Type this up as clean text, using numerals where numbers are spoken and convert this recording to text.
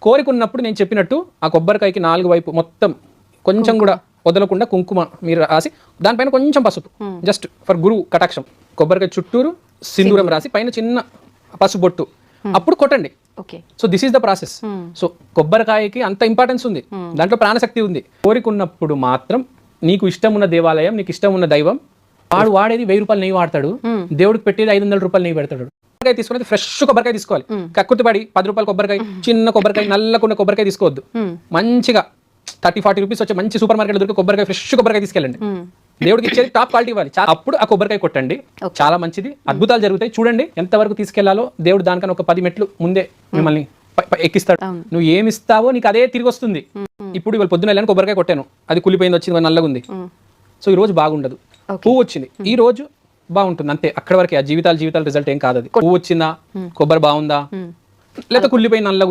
కోరిక ఉన్నప్పుడు నేను చెప్పినట్టు ఆ కొబ్బరికాయకి 4 వైపు మొత్తం కొంచెం కూడా వదలకుండా కుంకుమ మీరు రాసి దానిపైన కొంచెం పసుపు జస్ట్ ఫర్ గురువు కటాక్షం కొబ్బరికాయ చుట్టూరు సింధూరం రాసి పైన చిన్న పసుపు బొట్టు అప్పుడు కొట్టండి. So this is the process. So కొబ్బరికాయకి అంత ఇంపార్టెన్స్ ఉంది, దాంట్లో ప్రాణశక్తి ఉంది. కోరిక ఉన్నప్పుడు మాత్రం నీకు ఇష్టం ఉన్న దేవాలయం, నీకు ఇష్టం ఉన్న దైవం, వాడేది 1000 రూపాయలు నెయ్యి వాడతాడు, దేవుడికి పెట్టేది 500 రూపాయలు నెయ్యి పెడతాడు. కొబ్బరికాయ తీసుకునేది ఫ్రెష్ కొబ్బరికాయ తీసుకోవాలి. కక్కుతి పడి 10 రూపాయల కొబ్బరికాయ, చిన్న కొబ్బరికాయ, నల్లకున్న కొబ్బరికాయ తీసుకోవద్దు. మంచిగా 30-40 రూపీస్ వచ్చే మంచి సూపర్ మార్కెట్ దొరికే కొబ్బరికాయ, ఫ్రెష్ కొబ్బరికాయ తీసుకెళ్ళండి. దేవుడికి ఇచ్చేది టాప్ క్వాలిటీ ఇవ్వాలి. అప్పుడు ఆ కొబ్బరికాయ కొట్టండి, చాలా మంచిది, అద్భుతాలు జరుగుతాయి. చూడండి ఎంతవరకు తీసుకెళ్లాలో దేవుడు దానికన్నా ఒక 10 మెట్లు ముందే మిమ్మల్ని ఎక్కిస్తాడు. నువ్వు ఏమి ఇస్తావో నీకు అదే తిరిగి వస్తుంది. ఇప్పుడు ఇవాళ పొద్దున వెళ్ళాను కొబ్బరికాయ కొట్టాను, అది కులిపోయింది, వచ్చింది, నల్లగా ఉంది. సో ఈ రోజు బాగుండదు. పువ్వు వచ్చింది, ఈ రోజు బాగుంటుంది, అంతే. అక్కడ వరకే. ఆ జీవితాలు రిజల్ట్ ఏం కాదు. అది పువ్వు వచ్చిందా, కొబ్బరి బాగుందా, లేకపోతే కుళ్ళిపోయి నల్లగా ఉంది.